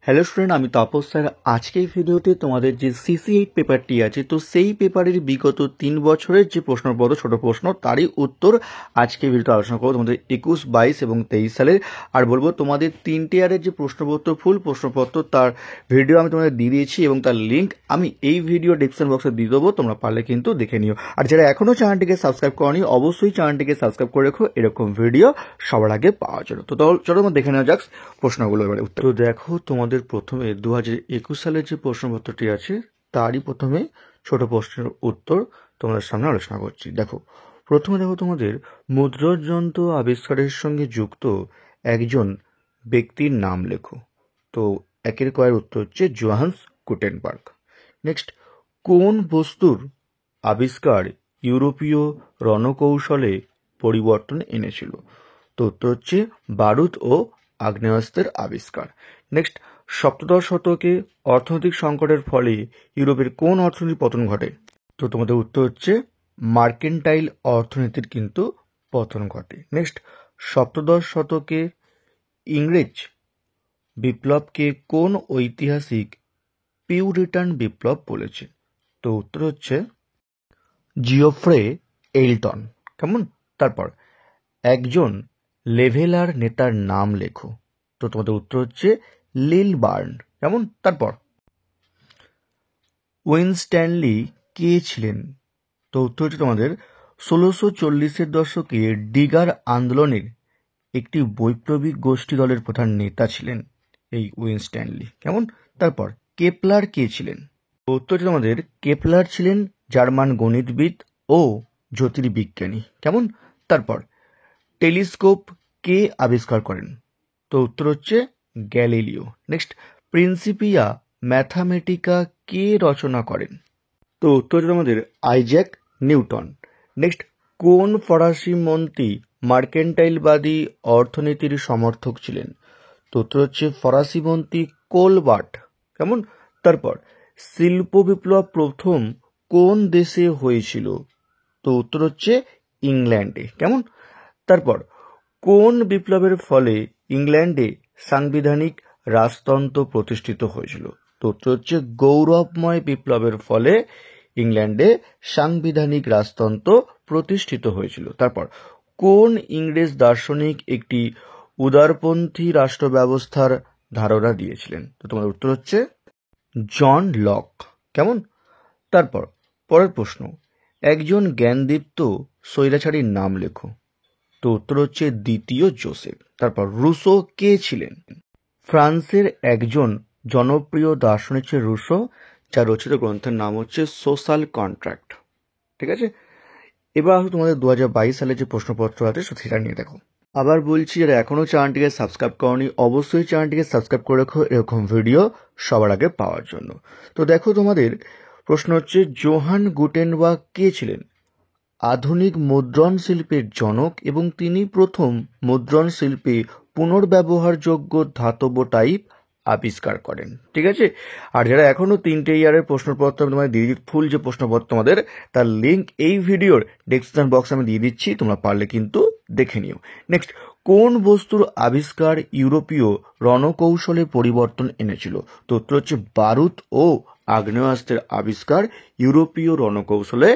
Hello student, আমি Tapas sir. আজকে এই ভিডিওতে তোমাদের যে CC8 পেপারটি আছে, তো সেই পেপারের বিগত 3 বছরের যে প্রশ্নপত্র ছোট প্রশ্ন তারই উত্তর আজকে ভিডিওতে আলোচনা করবো তোমাদের 21, 22 এবং 23 সালের। আর বলবো তোমাদের 3টে ইয়ারের যে প্রশ্নপত্র ফুল প্রশ্নপত্র তার ভিডিও আমি তোমাদের দিয়ে দিয়েছি এবং তার লিঙ্ক আমি এই ভিডিও ডিসক্রিপশন বক্সে দিয়ে দেবো, তোমরা পারলে কিন্তু দেখে নিও। আর যারা এখনও চ্যানেলটিকে সাবস্ক্রাইব করনি অবশ্যই চ্যানেলটিকে সাবস্ক্রাইব করে রেখো এরকম ভিডিও সবার আগে পাওয়ার জন্য। তো চলো আমরা দেখে নেওয়া যাক প্রশ্নগুলো এবারে উত্তর। তো দেখো, তোমাদের প্রথমে 2021 সালের যে প্রশ্নপত্রটি আছে তারই প্রথমে ছোট প্রশ্নের উত্তর তোমাদের সামনে আলোচনা করছি। দেখো, প্রথমে দেখো তোমাদের মুদ্রণ যন্ত্র আবিষ্কারের সঙ্গে যুক্ত একজন ব্যক্তির নাম লেখো। তো একের কয়ের উত্তর হচ্ছে জোহান্স গুটেনবার্গ। নেক্সট, কোন বস্তুর আবিষ্কার ইউরোপীয় রণকৌশলে পরিবর্তন এনেছিল? তো উত্তর হচ্ছে বারুদ ও আগ্নেয়াস্ত্রের আবিষ্কার। নেক্সট, সপ্তদশ শতকে অর্থনৈতিক সংকটের ফলে ইউরোপের কোন অর্থনীতির পতন ঘটে? তো তোমাদের উত্তর হচ্ছে মার্কেন্টাইল অর্থনীতির কিন্তু পতন ঘটে। নেক্সট, সপ্তদশ শতকে ইংরেজ বিপ্লবকে কোন ঐতিহাসিক পিউরিটান বিপ্লব বলেছে? তো উত্তর হচ্ছে জিওফ্রে এলটন। কেমন? তারপর একজন লেভেলার নেতার নাম লেখো। তো তোমাদের উত্তর হচ্ছে লিলবার্ন। কেমন? তারপর উইনস্ট্যানলি কে ছিলেন? তো উত্তর হচ্ছে তোমাদের 1640-এর দশকে ডিগার আন্দোলনের একটি বৈপ্লবিক গোষ্ঠী দলের প্রধান নেতা ছিলেন এই উইনস্ট্যানলি। কেমন? তারপর কেপলার কে ছিলেন? তো উত্তর হচ্ছে তোমাদের কেপলার ছিলেন জার্মান গণিতবিদ ও জ্যোতির্বিজ্ঞানী। কেমন? তারপর টেলিস্কোপ কে আবিষ্কার করেন? তো উত্তর হচ্ছে গ্যালিলিও। নেক্সট, প্রিন্সিপিয়া ম্যাথামেটিকা কে রচনা করেন? তো উত্তর হচ্ছে আমাদের আইজ্যাক নিউটন। নেক্সট, কোন ফরাসি মন্ত্রী মার্কেন্টাইলবাদী অর্থনীতির সমর্থক ছিলেন? তো উত্তর হচ্ছে ফরাসি মন্ত্রী কোলবার্ট। কেমন? তারপর শিল্প বিপ্লব প্রথম কোন দেশে হয়েছিল? তো উত্তর হচ্ছে ইংল্যান্ডে। কেমন? তারপর কোন বিপ্লবের ফলে ইংল্যান্ডে সাংবিধানিক রাজতন্ত্র প্রতিষ্ঠিত হয়েছিল? তো উত্তর হচ্ছে গৌরবময় বিপ্লবের ফলে ইংল্যান্ডে সাংবিধানিক রাজতন্ত্র প্রতিষ্ঠিত হয়েছিল। তারপর কোন ইংরেজ দার্শনিক একটি উদারপন্থী রাষ্ট্র ব্যবস্থার ধারণা দিয়েছিলেন? তো তোমার উত্তর হচ্ছে জন লক। কেমন? তারপর পরের প্রশ্ন, একজন জ্ঞানদীপ্ত স্বৈরাচারীর নাম লেখো। তো উত্তর হচ্ছে দ্বিতীয় জোসেফ। তারপর রুসো কে ছিলেন? ফ্রান্সের একজন জনপ্রিয় দার্শনিক ছিলেন রুসো, যার রচিত গ্রন্থের নাম হচ্ছে সোশ্যাল কন্ট্রাক্ট। ঠিক আছে, এবার আসো তোমাদের 2022 সালে যে প্রশ্নপত্র আছে সেটা নিয়ে দেখো। আবার বলছি, যারা এখনও চ্যানেলটিকে সাবস্ক্রাইব করনি অবশ্যই চ্যানেলটিকে সাবস্ক্রাইব করে রাখো এরকম ভিডিও সবার আগে পাওয়ার জন্য। তো দেখো, তোমাদের প্রশ্ন হচ্ছে জোহান গুটেনবার্গ কে ছিলেন? আধুনিক মুদ্রণ শিল্পের জনক এবং তিনি প্রথম মুদ্রণ শিল্পে পুনর্ব্যবহারযোগ্য ধাতব টাইপ আবিষ্কার করেন। ঠিক আছে, আর যারা এখনো 3টে ইয়ারের প্রশ্নপত্র আমি তোমাদের দিয়ে ফুল যে প্রশ্নপত্র তোমাদের তার লিঙ্ক এই ভিডিওর ডেসক্রিপশন বক্সে আমি দিয়ে দিচ্ছি, তোমরা পারলে কিন্তু দেখে নিও। নেক্সট, কোন বস্তুর আবিষ্কার ইউরোপীয় রণকৌশলে পরিবর্তন এনেছিল? তো উত্তর হচ্ছে বারুদ ও আগ্নেয়াস্ত্রের আবিষ্কার ইউরোপীয় রণকৌশলে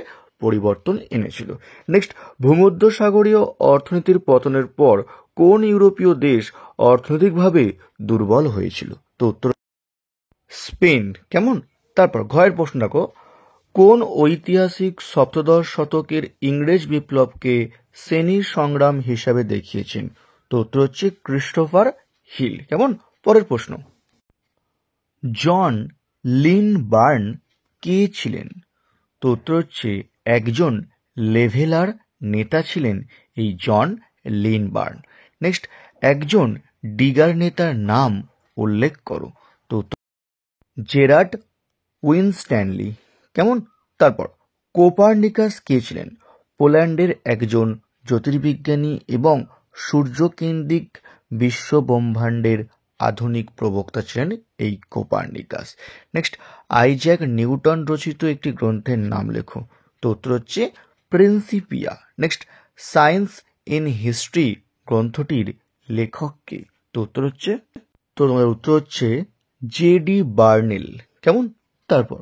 পরিবর্তন এনেছিল। নেক্সট, ভূমধ্যসাগরীয় অর্থনীতির পতনের পর কোন ইউরোপীয় দেশ অর্থনৈতিকভাবে দুর্বল হয়েছিল? তো উত্তর স্পেন। কেমন? তারপর ঘয়ের প্রশ্ন দেখো, কোন ঐতিহাসিক সপ্তদশ শতকের ইংরেজ বিপ্লবকে শ্রেণীর সংগ্রাম হিসাবে দেখিয়েছেন? তো উত্তর হচ্ছে ক্রিস্টোফার হিল। কেমন? পরের প্রশ্ন, জন লিনবার্ন কে ছিলেন? তো উত্তর হচ্ছে একজন লেভেলার নেতা ছিলেন এই জন লিনবার্ন। নেক্সট, একজন ডিগার নেতার নাম উল্লেখ করো। তো জেরার্ড উইনস্ট্যানলি। কেমন? তারপর কোপার্নিকাস কে ছিলেন? পোল্যান্ডের একজন জ্যোতির্বিজ্ঞানী এবং সূর্যকেন্দ্রিক বিশ্বব্রহ্মাণ্ডের আধুনিক প্রবক্তা ছিলেন এই কোপার্নিকাস। নেক্সট, আইজ্যাক নিউটন রচিত একটি গ্রন্থের নাম লেখো। তো উত্তর হচ্ছে Principia. Next, science in history গ্রন্থটির লেখক কে? তো তোমার উত্তর হচ্ছে জে.ডি. বার্নেল। কেমন? তারপর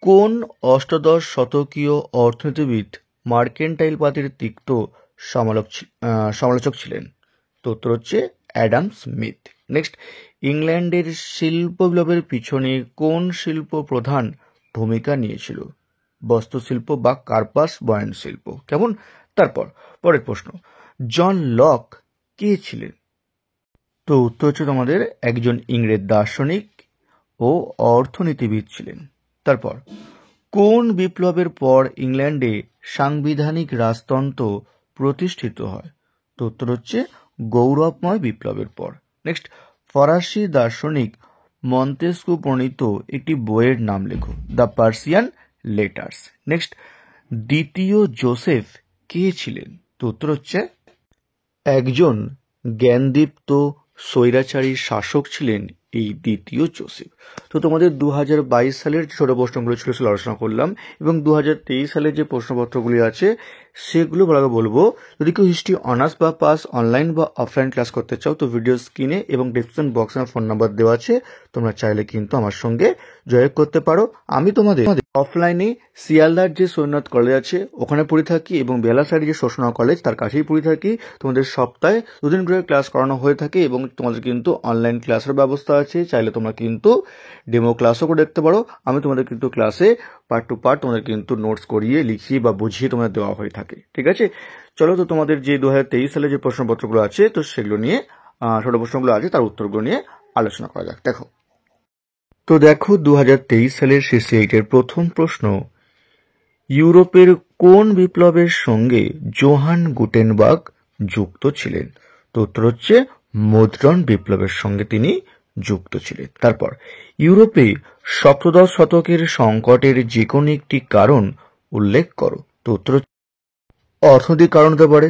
কোন অষ্টাদশ শতকীয় অর্থনীতিবিদ মার্কেন্টাইল পাতির তিক্ত সমালোচক ছিলেন? তো উত্তর হচ্ছে অ্যাডাম স্মিথ। নেক্সট, ইংল্যান্ডের শিল্প বিপ্লবের পিছনে কোন শিল্প প্রধান ভূমিকা নিয়েছিল? বস্ত্রশিল্প বা কার্পাস বয়ান শিল্প। কেমন? তারপর পরের প্রশ্ন, জন লক কে ছিলেন? তো উত্তর হচ্ছে তোমাদের একজন ইংরেজ দার্শনিক ও অর্থনীতিবিদ ছিলেন। তারপর কোন বিপ্লবের পর ইংল্যান্ডে সাংবিধানিক রাজতন্ত্র প্রতিষ্ঠিত হয়? তো উত্তর হচ্ছে গৌরবময় বিপ্লবের পর। নেক্সট, ফরাসি দার্শনিক মন্তেস্কু প্রণীত একটি বইয়ের নাম লেখো। The Persian letters. নেক্সট, দ্বিতীয় জোসেফ কে ছিলেন? তো উত্তর হচ্ছে একজন জ্ঞানদীপ্ত স্বৈরাচারী শাসক ছিলেন এই দ্বিতীয় জোসেফ। তো তোমাদের 2022 সালের ছোট প্রশ্নগুলো ছিল সেগুলো আলোচনা করলাম, এবং 2023 সালের যে প্রশ্নপত্রগুলি আছে সেগুলো ভালো বলবো। যদি কেউ হিস্ট্রি অনার্স বা পাস অনলাইন বা অফলাইন ক্লাস করতে চাও তো ভিডিও স্ক্রিনে এবং ডিসক্রিপশন বক্সে আমার ফোন নাম্বার দেওয়া আছে, তোমরা চাইলে কিন্তু আমার সঙ্গে যোগাযোগ করতে পারো। আমি তোমাদের অফলাইনে শিয়ালদার যে সৈন্যনাথ কলেজ আছে ওখানে পড়ে থাকি, এবং বেলা সাইডে যে শোষণা কলেজ তার কাছেই পড়ে থাকি। তোমাদের সপ্তাহে 2 দিন করে ক্লাস করানো হয়ে থাকে, এবং তোমাদের কিন্তু অনলাইন ক্লাসের ব্যবস্থা আছে। চাইলে তোমরা কিন্তু ডেমো ক্লাসও করে দেখতে পারো। আমি তোমাদের কিন্তু ক্লাসে পার্ট টু পার্ট তোমাদের কিন্তু নোটস করিয়ে লিখিয়ে বা বুঝিয়ে তোমাদের দেওয়া হয়ে থাকে। ঠিক আছে, চলো তো তোমাদের যে 2023 সালে যে প্রশ্নপত্রগুলো আছে তো সেগুলো নিয়ে ছোট প্রশ্নগুলো আছে তার উত্তরগুলো নিয়ে আলোচনা করা যাক। দেখো 2023 সালের CC8 এর প্রথম প্রশ্ন, ইউরোপের কোন বিপ্লবের সঙ্গে জোহান গুটেনবার্গ যুক্ত ছিলেন? তো উত্তর হচ্ছে মুদ্রণ বিপ্লবের সঙ্গে তিনি যুক্ত ছিলেন। তারপর ইউরোপে সপ্তদশ শতকের সংকটের যে কোনো একটি কারণ উল্লেখ করো। তো উত্তর অর্থনৈতিক কারণ হতে পারে,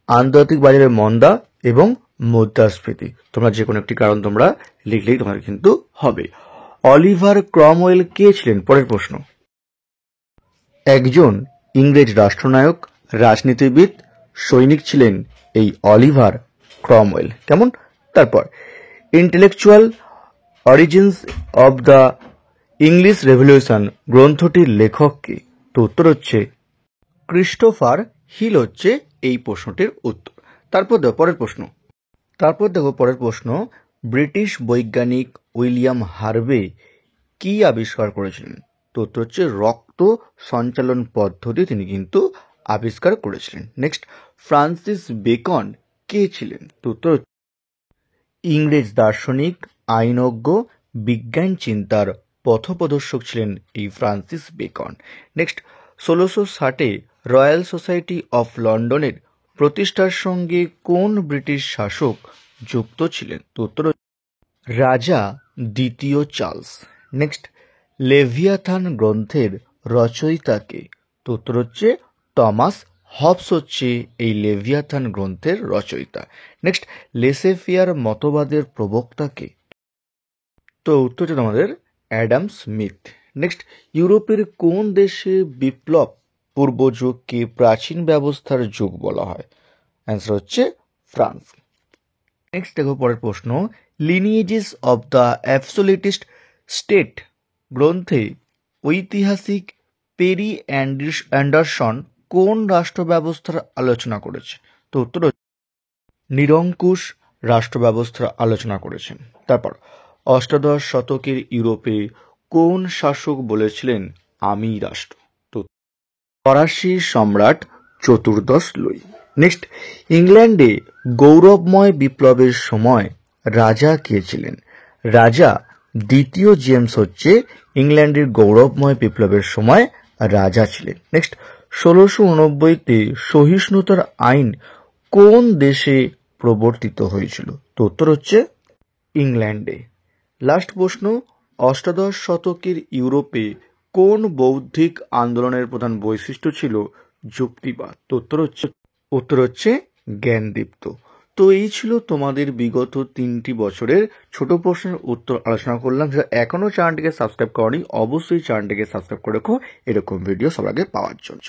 আন্তর্জাতিক বাজারে মন্দা এবং মুদ্রাস্ফীতি। তোমরা যে কোনো একটি কারণ তোমরা লিখলেই তোমাদের কিন্তু হবে। অলিভার ক্রমওয়েল কে ছিলেন? পরের প্রশ্ন, একজন ইংরেজ রাষ্ট্রনায়ক, রাজনীতিবিদ, সৈনিক ছিলেন এই অলিভার ক্রমওয়েল। কেমন? তারপর intellectual origins of the English revolution গ্রন্থটির লেখক কে? তো উত্তর হচ্ছে ক্রিস্টোফার হিল হচ্ছে এই প্রশ্নটির উত্তর। তারপর দেখো পরের প্রশ্ন, ব্রিটিশ বৈজ্ঞানিক উইলিয়াম হার্ভে কি আবিষ্কার করেছিলেন? তো উত্তর হচ্ছে রক্ত সঞ্চালন পদ্ধতি তিনি কিন্তু আবিষ্কার করেছিলেন। নেক্সট, ফ্রান্সিস বেকন কে ছিলেন? তো উত্তর ইংরেজ দার্শনিক, আইনজ্ঞ, বিজ্ঞান চিন্তার পথপ্রদর্শক ছিলেন এই ফ্রান্সিস বেকন। নেক্সট, 1660-এ রয়্যাল সোসাইটি অফ লন্ডনের প্রতিষ্ঠার সঙ্গে কোন ব্রিটিশ শাসক যুক্ত ছিলেন? তো উত্তর রাজা দ্বিতীয় চার্লস। নেক্সট, লেভিয়াথান গ্রন্থের রচয়িতা কে? তো উত্তর হচ্ছে টমাস হবস হচ্ছে এই লেভিয়াথান গ্রন্থের রচয়িতা। নেক্সট, লেসেফিয়ার মতবাদের প্রবক্তা কে? তো উত্তর হচ্ছে তোমাদের অ্যাডাম স্মিথ। নেক্সট, ইউরোপের কোন দেশে বিপ্লব পূর্ব যুগকে প্রাচীন ব্যবস্থার যুগ বলা হয়? অ্যান্সার হচ্ছে ফ্রান্স। নেক্সট দেখো পরের প্রশ্ন, লিনিয়েজেস অব দ্য অ্যাবসোলিউটিস্ট স্টেট গ্রন্থে ঐতিহাসিক পেরি অ্যান্ডারসন কোন রাষ্ট্র ব্যবস্থার আলোচনা করেছে? তো উত্তর নিরঙ্কুশ রাষ্ট্র ব্যবস্থার আলোচনা করেছেন। তারপর অষ্টাদশ শতকের ইউরোপে কোন শাসক বলেছিলেন আমি রাষ্ট্র? তো ফরাসি সম্রাট চতুর্দশ লুই। নেক্সট, ইংল্যান্ডে গৌরবময় বিপ্লবের সময় রাজা কে ছিলেন? রাজা দ্বিতীয় জেমস হচ্ছে ইংল্যান্ডের গৌরবময় বিপ্লবের সময় রাজা ছিলেন। নেক্সট, 1689-তে সহিষ্ণুতার আইন কোন দেশে প্রবর্তিত হয়েছিল? তো উত্তর হচ্ছে ইংল্যান্ডে। লাস্ট প্রশ্ন, অষ্টাদশ শতকের ইউরোপে কোন বৌদ্ধিক আন্দোলনের প্রধান বৈশিষ্ট্য ছিল যুক্তিবাদ? তো উত্তর হচ্ছে জ্ঞানদীপ্ত। তো এই ছিল তোমাদের বিগত 3টি বছরের ছোট প্রশ্নের উত্তর আলোচনা করলাম। যারা এখনো চ্যানেলটিকে সাবস্ক্রাইব করনি অবশ্যই চ্যানেলটিকে সাবস্ক্রাইব করে রাখো এরকম ভিডিও সবার আগে পাওয়ার জন্য।